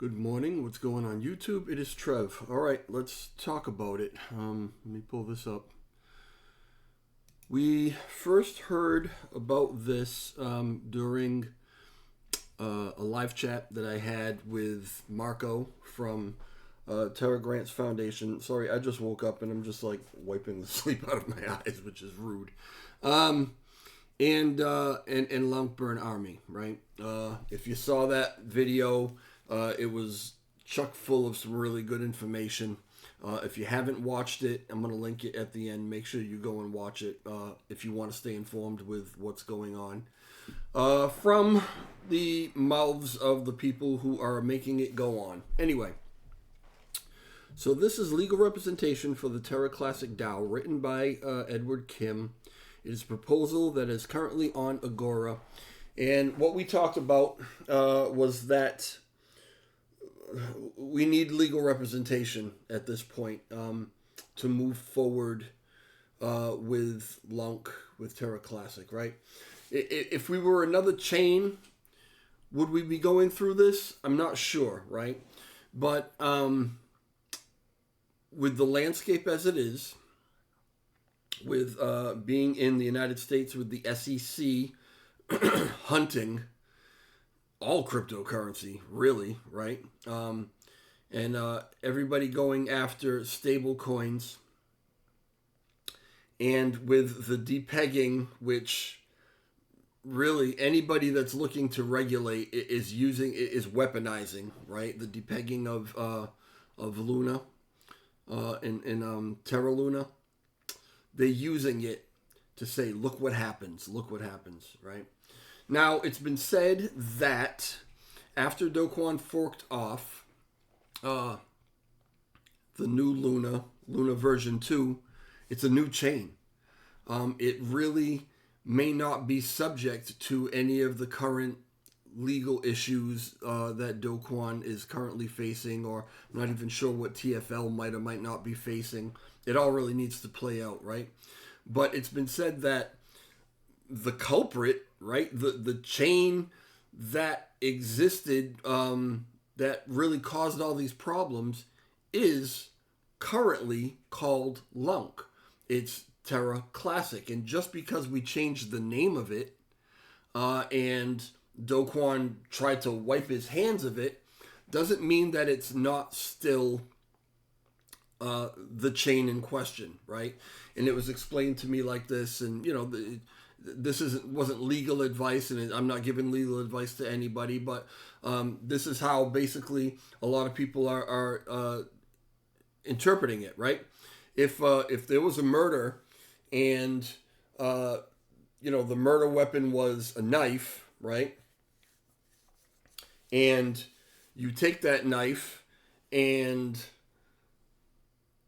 Good morning. What's going on YouTube? It is Trev. All right, let's talk about it. Let me pull this up. We first heard about this during a live chat that I had with Marco from Terra Grants Foundation. Sorry, I just woke up and I'm just like wiping the sleep out of my eyes, which is rude. And Lunkburn Army, right? If you saw that video, it was chock full of some really good information. If you haven't watched it, I'm going to link it at the end. Make sure you go and watch it if you want to stay informed with what's going on. From the mouths of the people who are making it go on. Anyway, so this is legal representation for the Terra Classic DAO, written by Edward Kim. It is a proposal that is currently on Agora. And what we talked about was that we need legal representation at this point to move forward with Lunk, with Terra Classic, right? If we were another chain, would we be going through this? I'm not sure, right? But with the landscape as it is, with being in the United States with the SEC hunting all cryptocurrency, really, right? And everybody going after stable coins, and with the depegging, which really anybody that's looking to regulate is weaponizing, right? The depegging of Luna and Terra Luna, they're using it to say, look what happens, right? Now, it's been said that after Do Kwon forked off the new Luna version 2, it's a new chain. It really may not be subject to any of the current legal issues that Do Kwon is currently facing, or I'm not even sure what TFL might or might not be facing. It all really needs to play out, right? But it's been said that the culprit, right, the chain that existed that really caused all these problems is currently called Lunk. It's Terra Classic. And just because we changed the name of it and Do Kwon tried to wipe his hands of it, doesn't mean that it's not still the chain in question, right? And it was explained to me like this, and you know, this wasn't legal advice, and I'm not giving legal advice to anybody, but this is how basically a lot of people are interpreting it, right? If there was a murder, and the murder weapon was a knife, right? And you take that knife and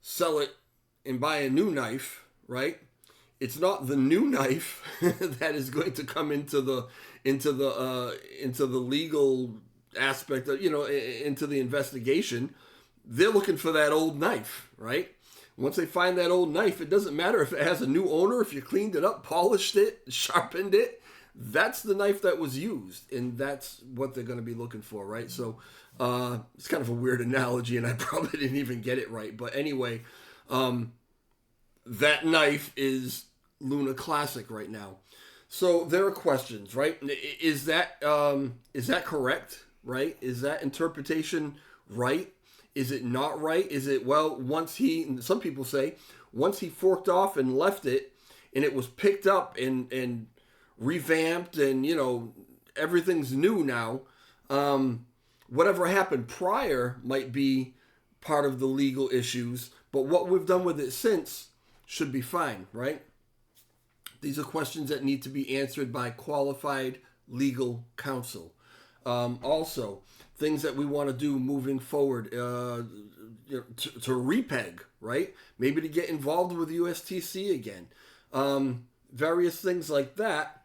sell it and buy a new knife, right? It's not the new knife that is going to come into the legal aspect of, into the investigation. They're looking for that old knife, right? Once they find that old knife, it doesn't matter if it has a new owner, if you cleaned it up, polished it, sharpened it. That's the knife that was used, and that's what they're going to be looking for, right? So it's kind of a weird analogy, and I probably didn't even get it right. But anyway, that knife is Luna Classic right now. So there are questions, right? Is that correct, right? Is that interpretation right? Is it not right? Is it, well, some people say, once he forked off and left it, and it was picked up and revamped, and, everything's new now, whatever happened prior might be part of the legal issues, but what we've done with it since should be fine, right? These are questions that need to be answered by qualified legal counsel. Also, things that we want to do moving forward to repeg, right? Maybe to get involved with USTC again. Various things like that.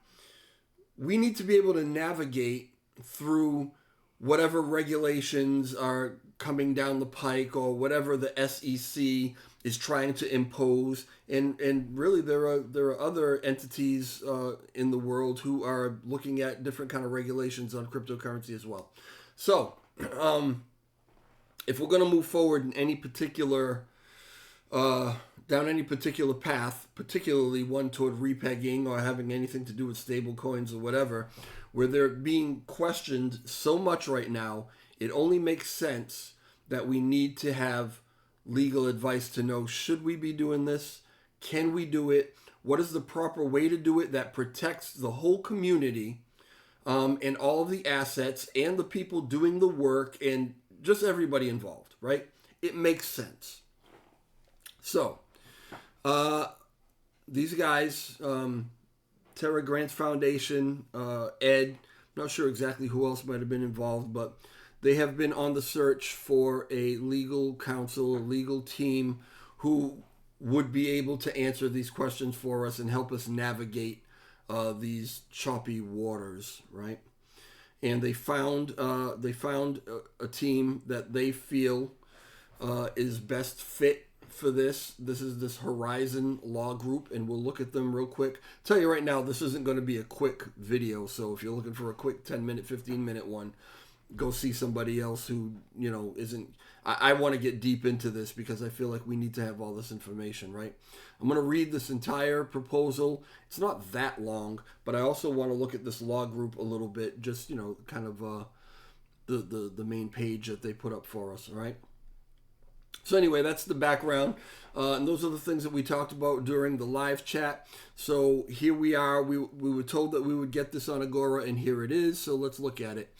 We need to be able to navigate through whatever regulations are coming down the pike, or whatever the SEC is trying to impose, and really there are other entities in the world who are looking at different kind of regulations on cryptocurrency as well. So if we're going to move forward in any particular down any particular path, particularly one toward repegging or having anything to do with stable coins or whatever, where they're being questioned so much right now, it only makes sense that we need to have legal advice to know, should we be doing this? Can we do it? What is the proper way to do it that protects the whole community and all of the assets and the people doing the work and just everybody involved, right? It makes sense. So, these guys, Terra Grants Foundation, Ed, not sure exactly who else might have been involved, but they have been on the search for a legal counsel, a legal team who would be able to answer these questions for us and help us navigate these choppy waters, right? And they found a team that they feel is best fit for this. This is this Horizon Law Group, and we'll look at them real quick. Tell you right now, this isn't going to be a quick video, so if you're looking for a quick 10-minute, 15-minute one, go see somebody else who, isn't... I want to get deep into this because I feel like we need to have all this information, right? I'm going to read this entire proposal. It's not that long, but I also want to look at this law group a little bit, just, kind of the main page that they put up for us, all right? So anyway, that's the background, and those are the things that we talked about during the live chat. So here we are. We were told that we would get this on Agora, and here it is. So let's look at it.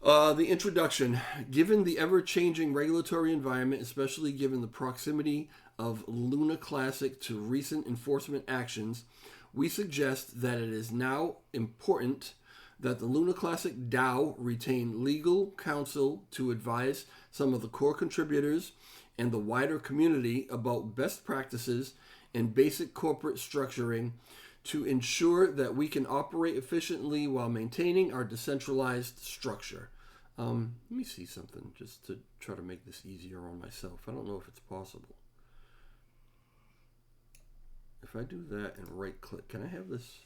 The introduction. Given the ever-changing regulatory environment, especially given the proximity of Luna Classic to recent enforcement actions, we suggest that it is now important that the Luna Classic DAO retain legal counsel to advise some of the core contributors and the wider community about best practices and basic corporate structuring to ensure that we can operate efficiently while maintaining our decentralized structure. Let me see something just to try to make this easier on myself. I don't know if it's possible. If I do that and right click, can I have this?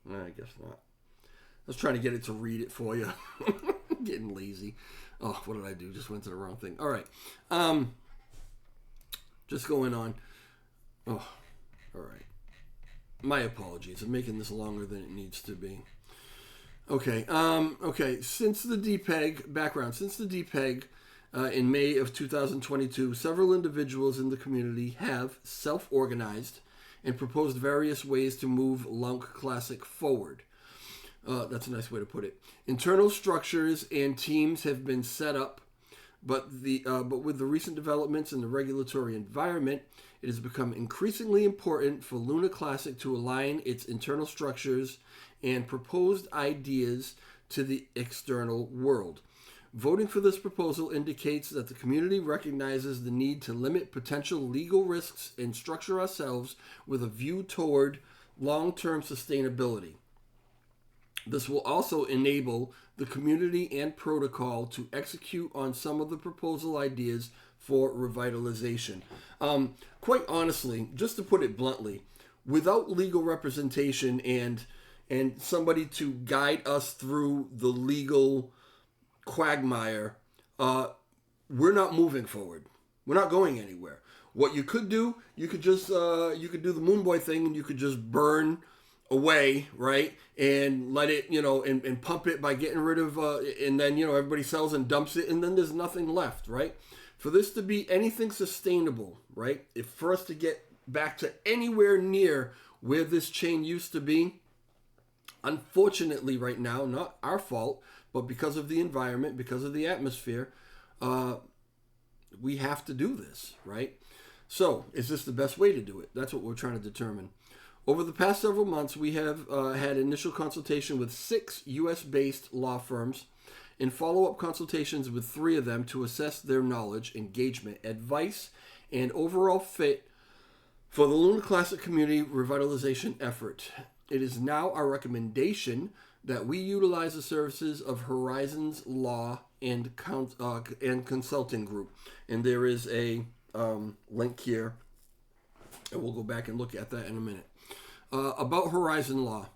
No, I guess not. I was trying to get it to read it for you. Getting lazy. Oh, what did I do? Just went to the wrong thing. All right. Just going on. Oh, all right. My apologies. I'm making this longer than it needs to be. Okay. Since the DPEG, in May of 2022, several individuals in the community have self-organized and proposed various ways to move Lunk Classic forward. That's a nice way to put it. Internal structures and teams have been set up, but with the recent developments in the regulatory environment, it has become increasingly important for Luna Classic to align its internal structures and proposed ideas to the external world. Voting for this proposal indicates that the community recognizes the need to limit potential legal risks and structure ourselves with a view toward long-term sustainability. This will also enable the community and protocol to execute on some of the proposal ideas for revitalization. Quite honestly, just to put it bluntly, without legal representation and somebody to guide us through the legal quagmire, we're not moving forward. We're not going anywhere. What you could do, you could just you could do the Moon Boy thing, and you could just burn away, right, and let it, and pump it by getting rid of, and then everybody sells and dumps it, and then there's nothing left, right? For this to be anything sustainable, right, for us to get back to anywhere near where this chain used to be, unfortunately right now, not our fault, but because of the environment, because of the atmosphere, we have to do this, right? So, is this the best way to do it? That's what we're trying to determine. Over the past several months, we have had initial consultation with 6 U.S.-based law firms and follow-up consultations with 3 of them to assess their knowledge, engagement, advice, and overall fit for the Luna Classic community revitalization effort. It is now our recommendation that we utilize the services of Horizon's Law and Consulting Group. And there is a link here, and we'll go back and look at that in a minute. About Horizon Law.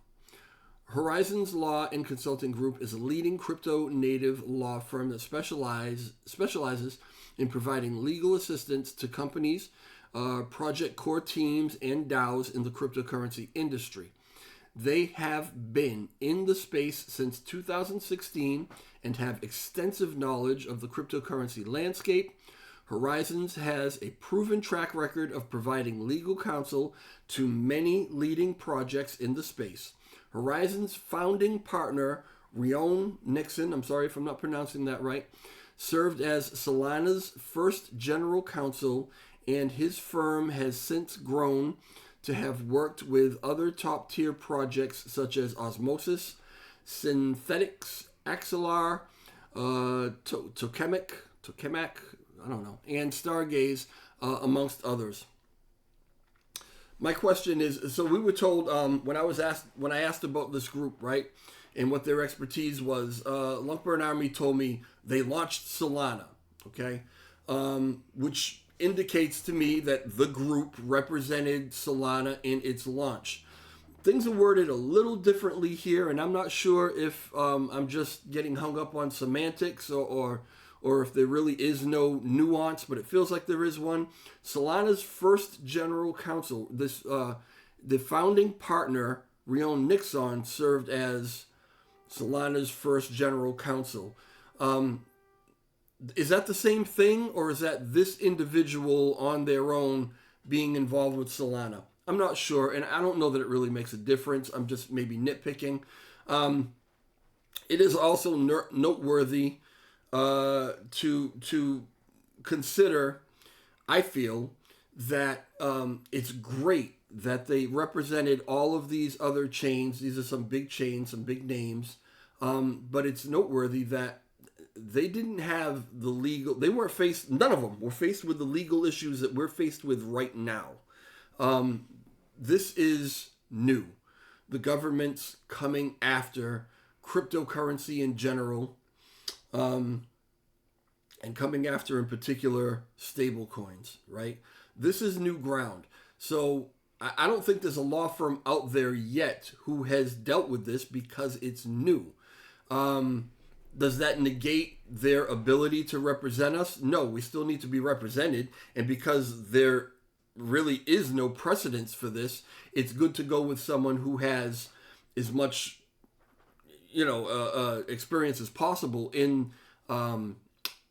Horizons Law and Consulting Group is a leading crypto-native law firm that specializes in providing legal assistance to companies, project core teams, and DAOs in the cryptocurrency industry. They have been in the space since 2016 and have extensive knowledge of the cryptocurrency landscape. Horizons has a proven track record of providing legal counsel to many leading projects in the space. Horizons founding partner, Rion Nixon, I'm sorry if I'm not pronouncing that right, served as Solana's first general counsel, and his firm has since grown to have worked with other top-tier projects such as Osmosis, Synthetics, Axelar, Tokamak, I don't know, and Stargaze, amongst others. My question is, so we were told when I asked about this group, right, and what their expertise was, Lunkburn Army told me they launched Solana, okay, which indicates to me that the group represented Solana in its launch. Things are worded a little differently here, and I'm not sure if I'm just getting hung up on semantics or if there really is no nuance, but it feels like there is one. Solana's first general counsel, the founding partner, Rion Nixon, served as Solana's first general counsel. Is that the same thing, or is that this individual on their own being involved with Solana? I'm not sure, and I don't know that it really makes a difference. I'm just maybe nitpicking. It is also noteworthy to consider, I feel, that it's great that they represented all of these other chains. These are some big chains, some big names, but it's noteworthy that they didn't have the legal, none of them were faced with the legal issues that we're faced with right now. This is new. The government's coming after cryptocurrency in general, and coming after, in particular, stable coins, right? This is new ground. So I don't think there's a law firm out there yet who has dealt with this because it's new. Does that negate their ability to represent us? No, we still need to be represented. And because there really is no precedence for this, it's good to go with someone who has as much, experience as possible in the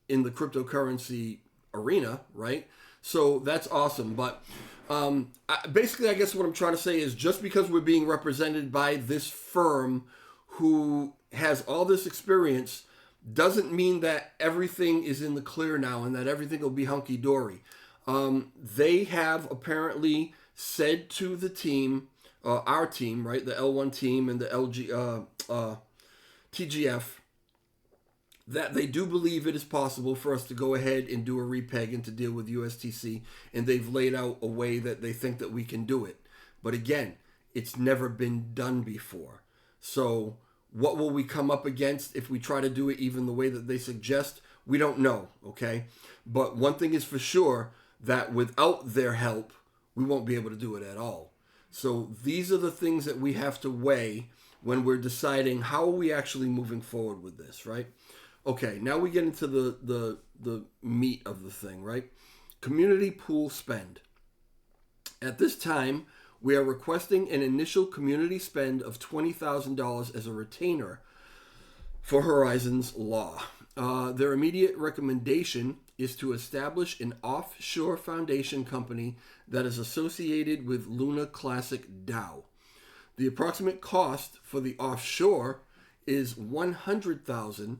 cryptocurrency arena, right? So that's awesome. But basically, I guess what I'm trying to say is just because we're being represented by this firm who has all this experience doesn't mean that everything is in the clear now and that everything will be hunky-dory. They have apparently said to the team, our team, right, the L1 team and the TGF, that they do believe it is possible for us to go ahead and do a repeg and to deal with USTC, and they've laid out a way that they think that we can do it. But again, it's never been done before. So what will we come up against if we try to do it even the way that they suggest? We don't know, okay? But one thing is for sure, that without their help, we won't be able to do it at all. So these are the things that we have to weigh when we're deciding how are we actually moving forward with this, right? Okay, now we get into the meat of the thing, right? Community pool spend. At this time, we are requesting an initial community spend of $20,000 as a retainer for Horizons Law. Their immediate recommendation is to establish an offshore foundation company that is associated with Luna Classic DAO. The approximate cost for the offshore is $100,000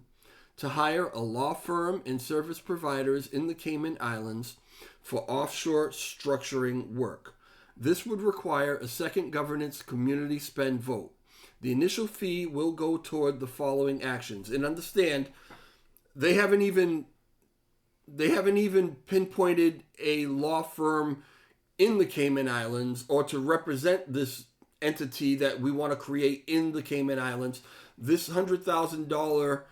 to hire a law firm and service providers in the Cayman Islands for offshore structuring work. This would require a second governance community spend vote. The initial fee will go toward the following actions. And understand, they haven't even pinpointed a law firm in the Cayman Islands or to represent this entity that we want to create in the Cayman Islands. This $100,000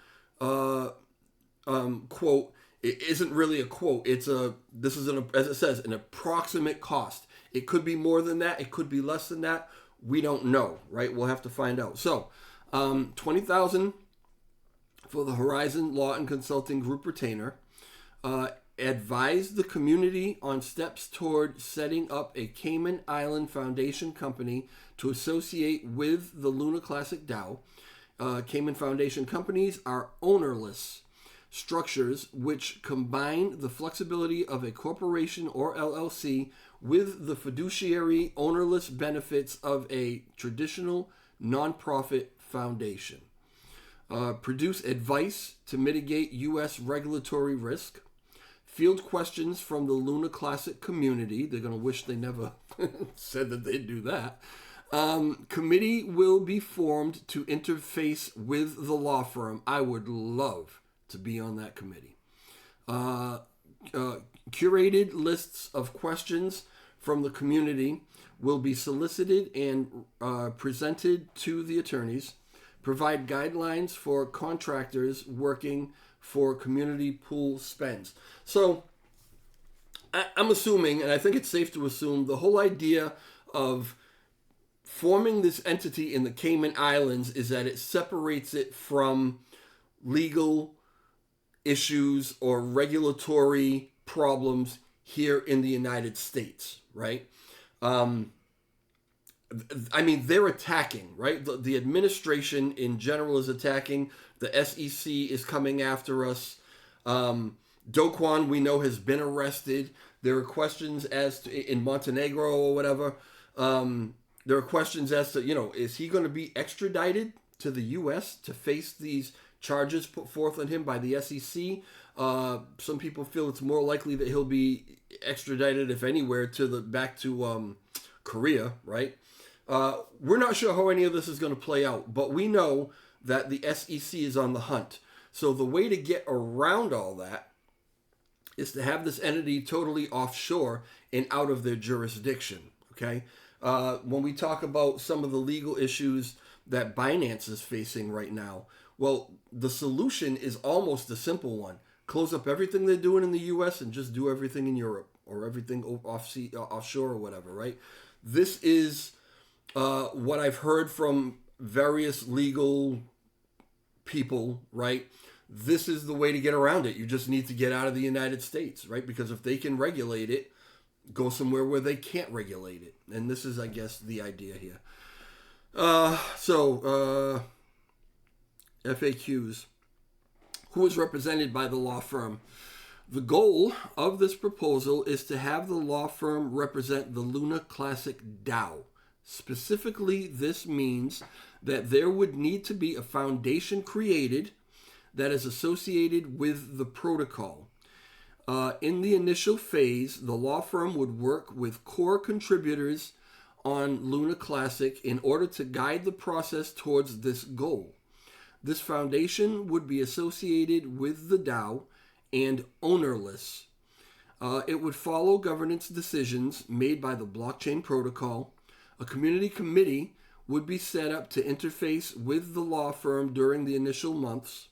quote, it isn't really a quote. As it says, an approximate cost. It could be more than that. It could be less than that. We don't know, right? We'll have to find out. So, 20,000 for the Horizon Law and Consulting Group retainer. Advise the community on steps toward setting up a Cayman Island Foundation company to associate with the Luna Classic DAO. Cayman Foundation companies are ownerless structures which combine the flexibility of a corporation or LLC with the fiduciary ownerless benefits of a traditional nonprofit foundation. Produce advice to mitigate U.S. regulatory risk. Field questions from the Luna Classic community. They're going to wish they never said that they'd do that. Committee will be formed to interface with the law firm. I would love to be on that committee. Curated lists of questions from the community will be solicited and presented to the attorneys. Provide guidelines for contractors working for community pool spends. So I'm assuming, and I think it's safe to assume, the whole idea of forming this entity in the Cayman Islands is that it separates it from legal issues or regulatory problems here in the United States, right? I mean, they're attacking, right? The administration in general is attacking. The SEC is coming after us. Do Kwon, we know, has been arrested. There are questions as to, in Montenegro or whatever, there are questions as to, is he going to be extradited to the U.S. to face these charges put forth on him by the SEC? Some people feel it's more likely that he'll be extradited, if anywhere, back to Korea, right? We're not sure how any of this is going to play out, but we know that the SEC is on the hunt. So the way to get around all that is to have this entity totally offshore and out of their jurisdiction, okay? When we talk about some of the legal issues that Binance is facing right now, well, the solution is almost a simple one. Close up everything they're doing in the U.S. and just do everything in Europe or everything offshore or whatever, right? This is what I've heard from various legal people, right? This is the way to get around it. You just need to get out of the United States, right? Because if they can regulate it, go somewhere where they can't regulate it. And this is, I guess, the idea here. FAQs. Who is represented by the law firm? The goal of this proposal is to have the law firm represent the Luna Classic DAO. Specifically, this means that there would need to be a foundation created that is associated with the protocol. In the initial phase, the law firm would work with core contributors on Luna Classic in order to guide the process towards this goal. This foundation would be associated with the DAO and ownerless. It would follow governance decisions made by the blockchain protocol. A community committee would be set up to interface with the law firm during the initial months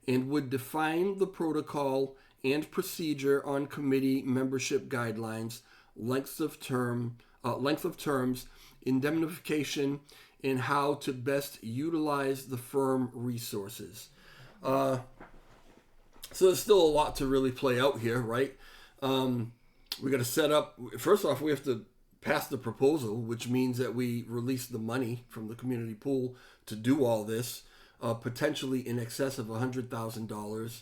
and would define the protocol and procedure on committee membership guidelines, length of terms, indemnification, and how to best utilize the firm resources. So there's still a lot to really play out here, right? We got to set up, first off, we have to pass the proposal, which means that we release the money from the community pool to do all this, potentially in excess of $100,000.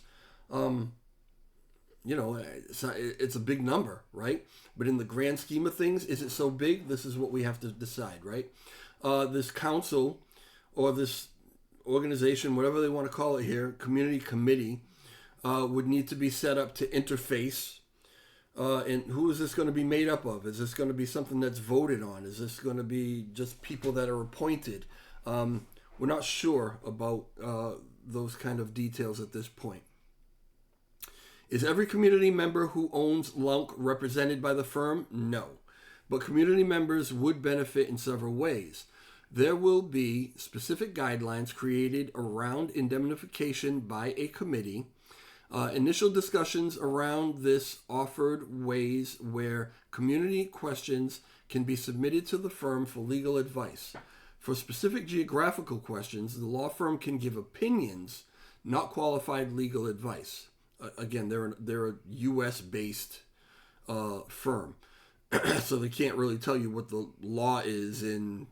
It's a big number, right? But in the grand scheme of things, is it so big? This is what we have to decide, right? This council or this organization, whatever they want to call it here, community committee, would need to be set up to interface. And who is this going to be made up of? Is this going to be something that's voted on? Is this going to be just people that are appointed? We're not sure about those kind of details at this point. Is every community member who owns LUNC represented by the firm? No. But community members would benefit in several ways. There will be specific guidelines created around indemnification by a committee. Initial discussions around this offered ways where community questions can be submitted to the firm for legal advice. For specific geographical questions, the law firm can give opinions, not qualified legal advice. Again, they're a U.S. based firm, so they can't really tell you what the law is in,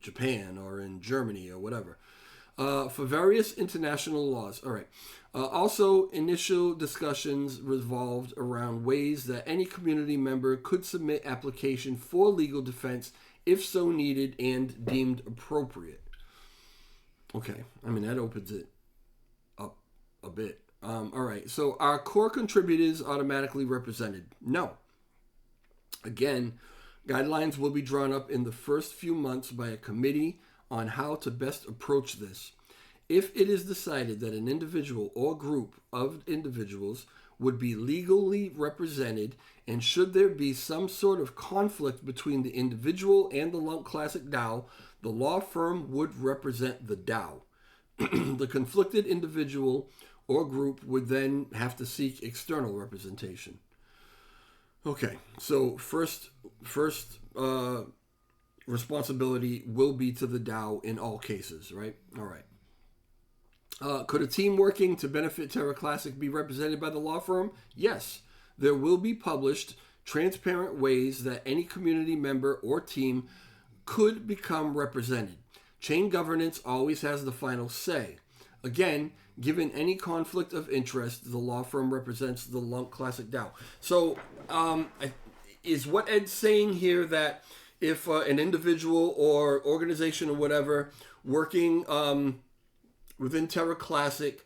Japan or in Germany or whatever. For various international laws. All right. Also, initial discussions revolved around ways that any community member could submit application for legal defense if so needed and deemed appropriate. Okay, that opens it up a bit. All right, so are core contributors automatically represented? No. Again, guidelines will be drawn up in the first few months by a committee on how to best approach this. If it is decided that an individual or group of individuals would be legally represented, and should there be some sort of conflict between the individual and the Lump Classic DAO, the law firm would represent the DAO. The conflicted individual or group would then have to seek external representation. Okay, so first responsibility will be to the DAO in all cases, right? All right. Could a team working to benefit Terra Classic be represented by the law firm? Yes. There will be published transparent ways that any community member or team could become represented. Chain governance always has the final say. Again, given any conflict of interest, the law firm represents the Lump Classic DAO. So, is what Ed's saying here that if an individual or organization or whatever working within Terra Classic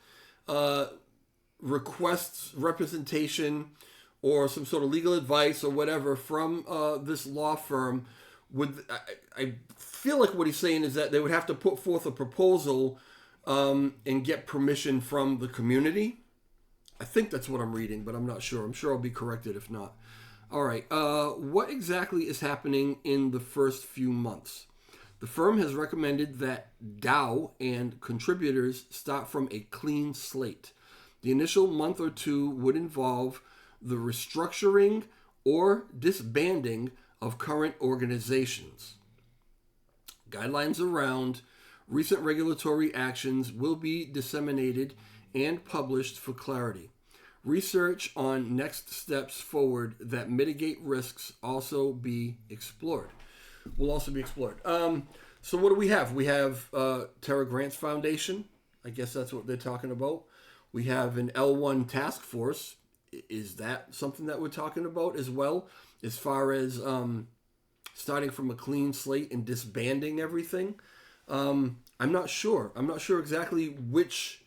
requests representation or some sort of legal advice or whatever from this law firm, I feel like what he's saying is that they would have to put forth a proposal and get permission from the community. I think that's what I'm reading, but I'm not sure. I'm sure I'll be corrected if not. All right. What exactly is happening in the first few months? The firm has recommended that DAO and contributors start from a clean slate. The initial month or two would involve the restructuring or disbanding of current organizations. Guidelines around recent regulatory actions will be disseminated and published for clarity. Research on next steps forward that mitigate risks will also be explored. So what do we have? We have Terra Grants Foundation. I guess that's what they're talking about. We have an L1 task force. Is that something that we're talking about as well? As far as starting from a clean slate and disbanding everything? I'm not sure. I'm not sure exactly which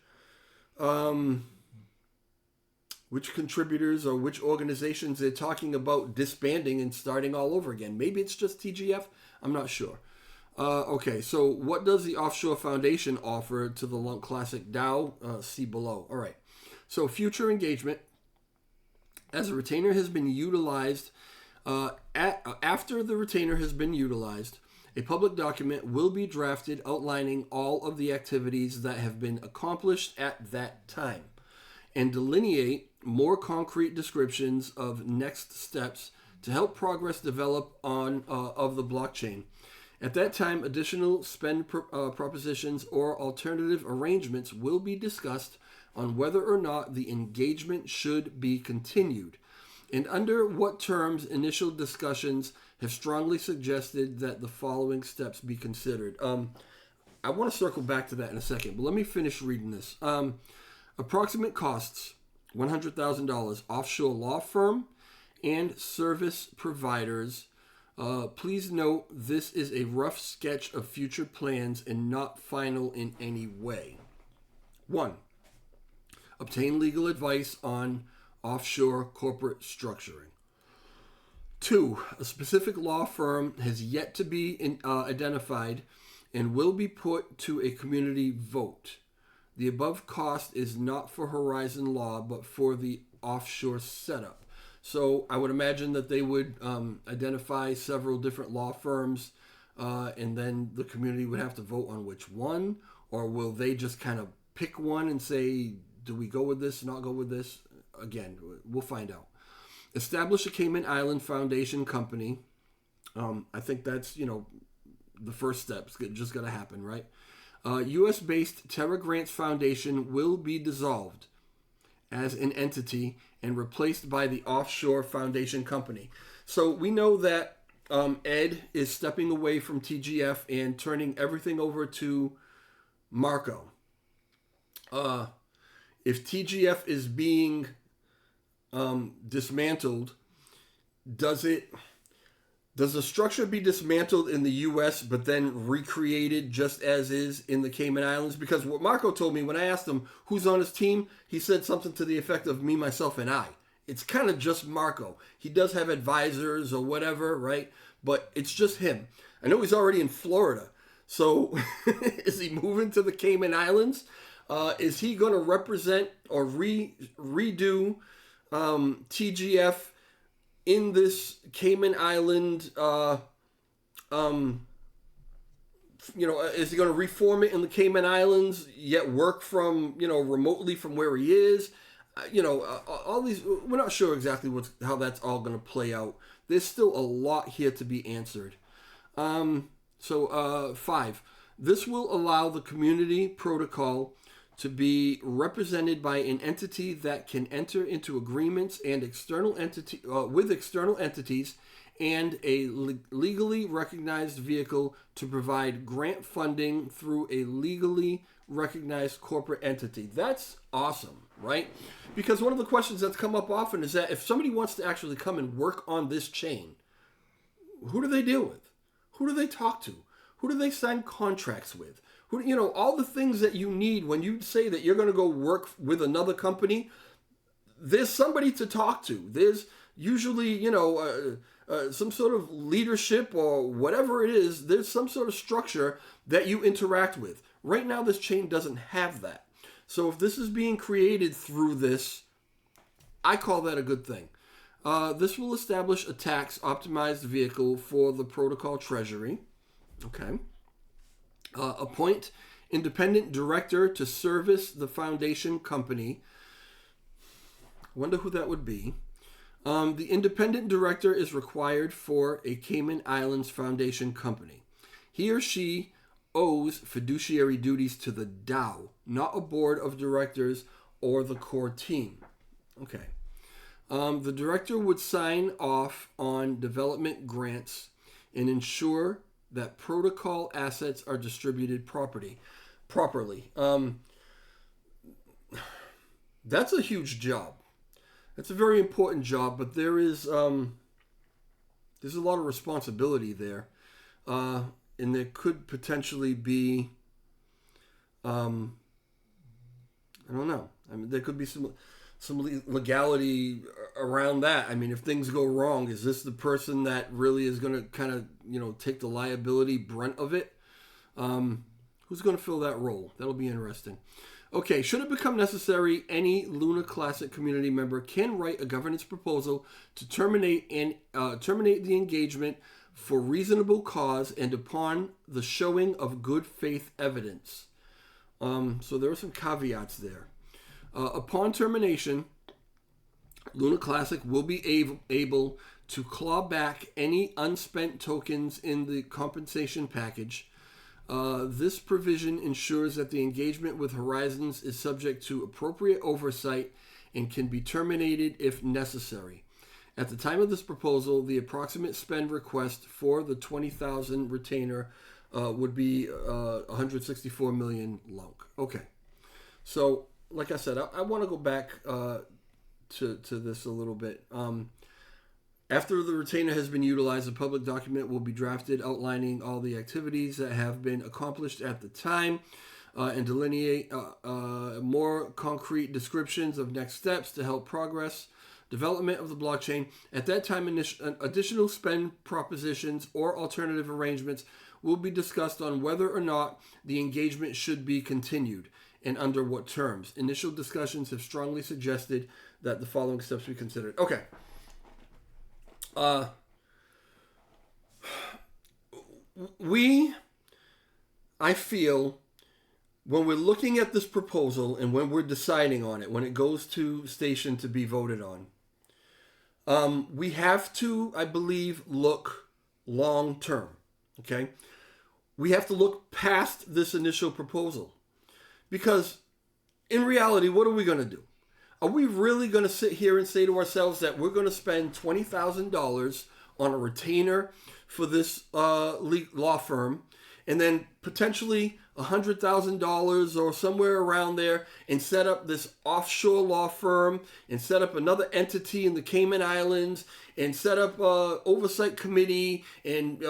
contributors or which organizations they're talking about disbanding and starting all over again. Maybe it's just TGF. I'm not sure. Okay, so what does the Offshore Foundation offer to the Lump Classic DAO? See below. All right. So future engagement. As a retainer has been utilized, after the retainer has been utilized, a public document will be drafted outlining all of the activities that have been accomplished at that time, and delineate more concrete descriptions of next steps to help progress develop of the blockchain. At that time, additional spend propositions or alternative arrangements will be discussed on whether or not the engagement should be continued, and under what terms. Initial discussions have strongly suggested that the following steps be considered. I want to circle back to that in a second, but let me finish reading this. Approximate costs, $100,000. Offshore law firm and service providers. Please note this is a rough sketch of future plans and not final in any way. 1. Obtain legal advice on offshore corporate structuring. 2. A specific law firm has yet to be identified and will be put to a community vote. The above cost is not for Horizon Law, but for the offshore setup. So I would imagine that they would identify several different law firms, and then the community would have to vote on which one, or will they just kind of pick one and say, Do we go with this? Not go with this? Again, we'll find out. Establish a Cayman Island Foundation company. I think that's, the first steps. Just got to happen, right? U.S.-based Terra Grants Foundation will be dissolved as an entity and replaced by the offshore foundation company. So we know that Ed is stepping away from TGF and turning everything over to Marco. If TGF is being dismantled, does the structure be dismantled in the U.S. but then recreated just as is in the Cayman Islands? Because what Marco told me when I asked him who's on his team, he said something to the effect of me, myself, and I. It's kind of just Marco. He does have advisors or whatever, right? But it's just him. I know he's already in Florida. So is he moving to the Cayman Islands? Is he going to represent or redo TGF in this Cayman Island? Is he going to reform it in the Cayman Islands, yet work from, remotely from where he is? All these, we're not sure exactly how that's all going to play out. There's still a lot here to be answered. 5, this will allow the community protocol to be represented by an entity that can enter into agreements and with external entities and a legally recognized vehicle to provide grant funding through a legally recognized corporate entity. That's awesome, right? Because one of the questions that's come up often is that if somebody wants to actually come and work on this chain, who do they deal with? Who do they talk to? Who do they sign contracts with? All the things that you need when you say that you're going to go work with another company, there's somebody to talk to. There's usually, some sort of leadership or whatever it is. There's some sort of structure that you interact with. Right now, this chain doesn't have that. So if this is being created through this, I call that a good thing. This will establish a tax-optimized vehicle for the protocol treasury. Okay. Appoint independent director to service the foundation company. Wonder who that would be. The independent director is required for a Cayman Islands Foundation company. He or she owes fiduciary duties to the DAO, not a board of directors or the core team. Okay. The director would sign off on development grants and ensure that protocol assets are distributed properly. That's a huge job. That's a very important job, but there's a lot of responsibility there, and there could potentially be, I don't know. I mean, there could be some legality around that. I mean, if things go wrong, is this the person that really is going to kind of, take the liability brunt of it? Who's going to fill that role? That'll be interesting. Okay, should it become necessary, any Luna Classic community member can write a governance proposal to terminate the engagement for reasonable cause and upon the showing of good faith evidence. So there are some caveats there. Upon termination, Luna Classic will be able to claw back any unspent tokens in the compensation package. This provision ensures that the engagement with Horizons is subject to appropriate oversight and can be terminated if necessary. At the time of this proposal, the approximate spend request for the 20,000 retainer would be 164 million LUNC. Okay, so like I said, I want to go back to this a little bit. After the retainer has been utilized, a public document will be drafted outlining all the activities that have been accomplished at the time and delineate more concrete descriptions of next steps to help progress development of the blockchain. At that time, additional spend propositions or alternative arrangements will be discussed on whether or not the engagement should be continued and under what terms. Initial discussions have strongly suggested that the following steps be considered. Okay. I feel when we're looking at this proposal and when we're deciding on it, when it goes to station to be voted on, we have to, I believe, look long term. Okay? We have to look past this initial proposal. Because in reality, what are we going to do? Are we really going to sit here and say to ourselves that we're going to spend $20,000 on a retainer for this law firm, and then potentially $100,000 or somewhere around there, and set up this offshore law firm, and set up another entity in the Cayman Islands, and set up an oversight committee, and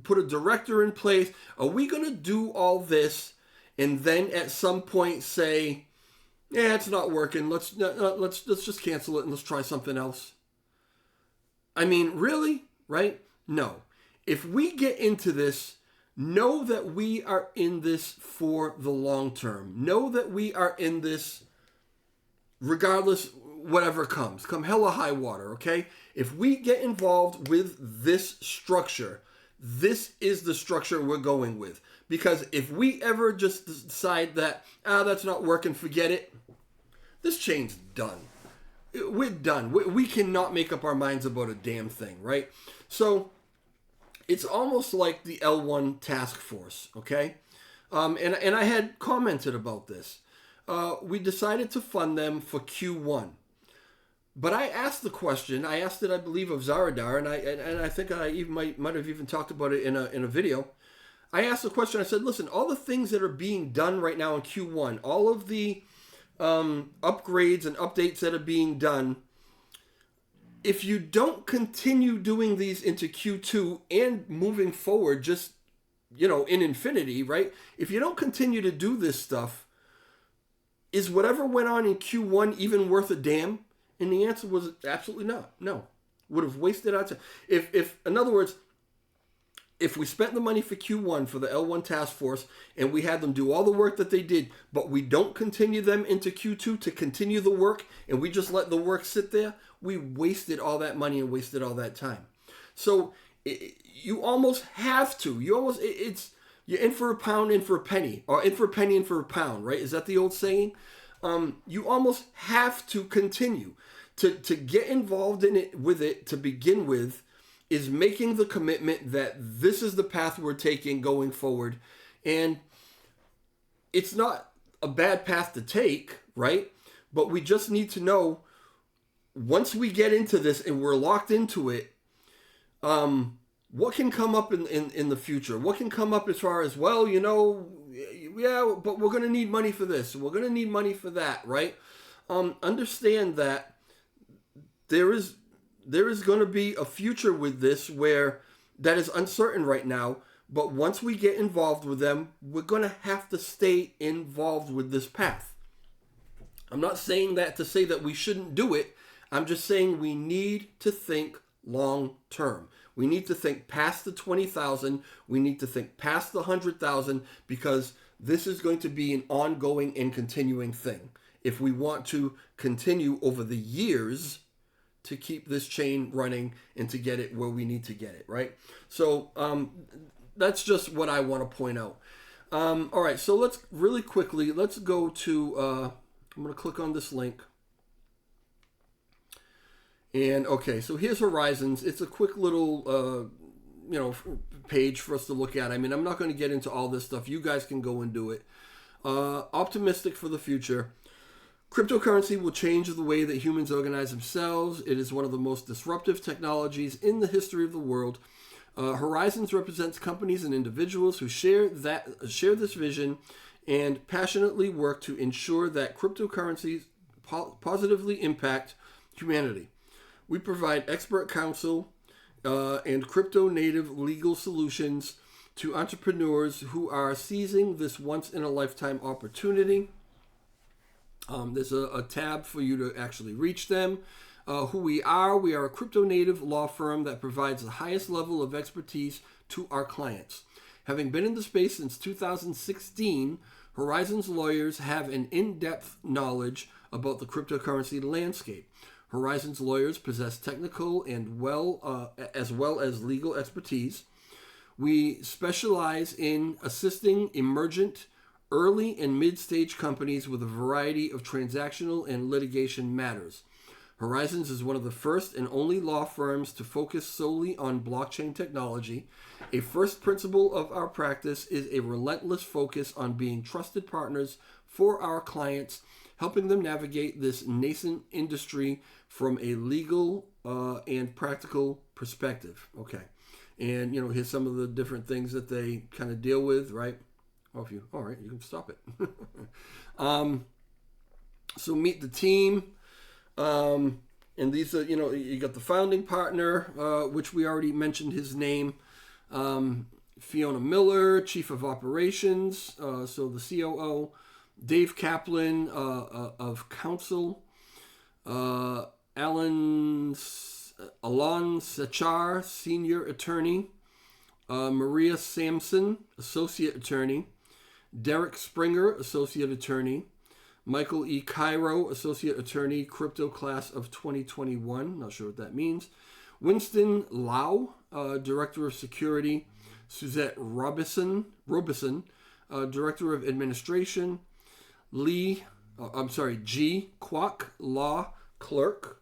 put a director in place? Are we going to do all this and then at some point say, yeah, it's not working, let's just cancel it and let's try something else? I mean, really? Right? No. If we get into this, know that we are in this for the long term. Know that we are in this regardless whatever comes. Come hell or high water, okay? If we get involved with this structure, this is the structure we're going with. Because if we ever just decide that, that's not working, forget it, this chain's done. We're done. We cannot make up our minds about a damn thing, right? So it's almost like the L1 task force, okay? And I had commented about this. We decided to fund them for Q1. But I asked the question, I asked it, I believe, of Zaradar, and I think I even might have even talked about it in a video. I asked the question, I said, listen, all the things that are being done right now in Q1, all of the upgrades and updates that are being done, if you don't continue doing these into Q2 and moving forward just, in infinity, right? If you don't continue to do this stuff, is whatever went on in Q1 even worth a damn? And the answer was absolutely not. No. Would have wasted our time. If in other words, if we spent the money for Q1 for the L1 task force and we had them do all the work that they did, but we don't continue them into Q2 to continue the work and we just let the work sit there, we wasted all that money and wasted all that time. So you almost have to. You're in for a pound, in for a penny, or in for a penny, in for a pound, right? Is that the old saying? You almost have to continue to get involved in it with it to begin with. Is making the commitment that this is the path we're taking going forward. And it's not a bad path to take, right? But we just need to know, once we get into this and we're locked into it, what can come up in the future? What can come up as far as, but we're going to need money for this. We're going to need money for that, right? Understand that there is going to be a future with this where that is uncertain right now. But once we get involved with them, we're going to have to stay involved with this path. I'm not saying that to say that we shouldn't do it. I'm just saying we need to think long term. We need to think past the 20,000. We need to think past the 100,000, because this is going to be an ongoing and continuing thing. If we want to continue over the years to keep this chain running and to get it where we need to get it, right? So that's just what I want to point out. All right, so let's go to, I'm going to click on this link. And okay, so here's Horizons. It's a quick little, page for us to look at. I mean, I'm not going to get into all this stuff. You guys can go and do it. Optimistic for the future. Cryptocurrency will change the way that humans organize themselves. It is one of the most disruptive technologies in the history of the world. Horizons represents companies and individuals who share this vision and passionately work to ensure that cryptocurrencies positively impact humanity. We provide expert counsel and crypto-native legal solutions to entrepreneurs who are seizing this once-in-a-lifetime opportunity. There's a tab for you to actually reach them. Who we are a crypto-native law firm that provides the highest level of expertise to our clients. Having been in the space since 2016, Horizons lawyers have an in-depth knowledge about the cryptocurrency landscape. Horizons lawyers possess technical and as well as legal expertise. We specialize in assisting emergent early and mid-stage companies with a variety of transactional and litigation matters. Horizons is one of the first and only law firms to focus solely on blockchain technology. A first principle of our practice is a relentless focus on being trusted partners for our clients, helping them navigate this nascent industry from a legal and practical perspective. Okay. And, here's some of the different things that they kind of deal with, right? All right, you can stop it. So meet the team. And these are, you got the founding partner, which we already mentioned his name. Fiona Miller, Chief of Operations, so the COO. Dave Kaplan of Counsel. Alon Sachar, Senior Attorney. Maria Sampson, Associate Attorney. Derek Springer, Associate Attorney. Michael E. Cairo, Associate Attorney, Crypto Class of 2021. Not sure what that means. Winston Lau, Director of Security. Suzette Robison, Director of Administration. G. Kwok, Law Clerk.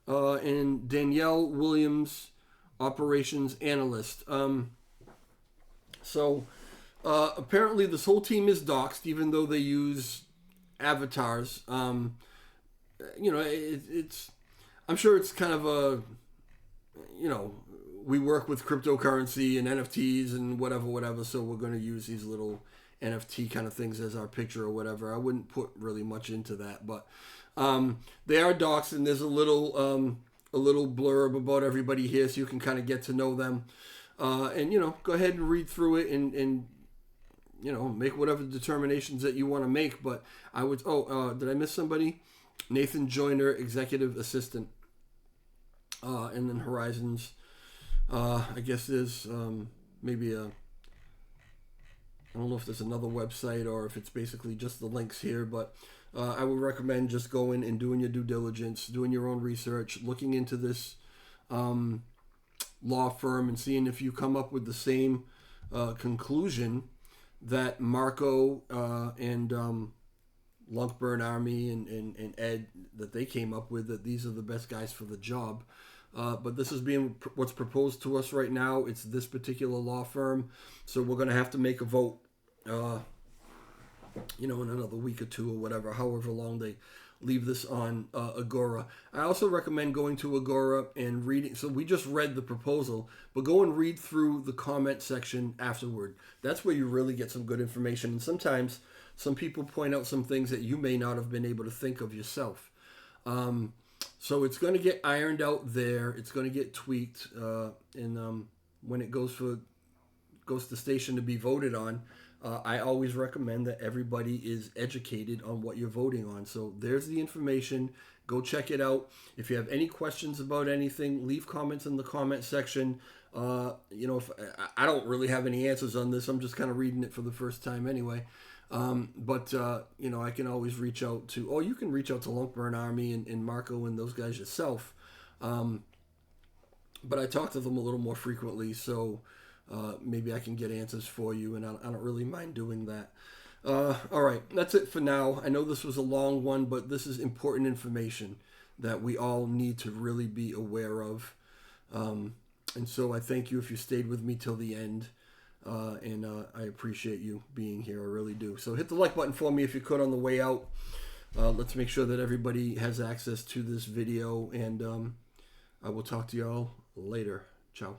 And Danielle Williams, Operations Analyst. Apparently this whole team is doxxed, even though they use avatars. It's I'm sure it's kind of a, we work with cryptocurrency and NFTs and whatever, so we're going to use these little NFT kind of things as our picture or whatever. I wouldn't put really much into that, but they are doxxed, and there's a little blurb about everybody here, so you can kind of get to know them. And go ahead and read through it and make whatever determinations that you want to make. But I would, did I miss somebody? Nathan Joyner, Executive Assistant. And then Horizons, I guess there's maybe I don't know if there's another website or if it's basically just the links here, but I would recommend just going and doing your due diligence, doing your own research, looking into this law firm and seeing if you come up with the same conclusion that Marco and Lunkburn Army and Ed, that they came up with, that these are the best guys for the job. But this is being what's proposed to us right now. It's this particular law firm. So we're going to have to make a vote, in another week or two or whatever, however long they leave this on Agora. I also recommend going to Agora and reading. So we just read the proposal, but go and read through the comment section afterward. That's where you really get some good information. And sometimes some people point out some things that you may not have been able to think of yourself. So it's going to get ironed out there. It's going to get tweaked. And when it goes to station to be voted on, I always recommend that everybody is educated on what you're voting on. So there's the information. Go check it out. If you have any questions about anything, leave comments in the comment section. If I don't really have any answers on this, I'm just kind of reading it for the first time anyway. But I can always reach out to, you can reach out to Lunkburn Army and Marco and those guys yourself. But I talk to them a little more frequently, so maybe I can get answers for you, and I don't really mind doing that. All right, that's it for now. I know this was a long one, but this is important information that we all need to really be aware of. And so I thank you if you stayed with me till the end. And I appreciate you being here. I really do. So hit the like button for me if you could on the way out. Let's make sure that everybody has access to this video. And I will talk to y'all later. Ciao.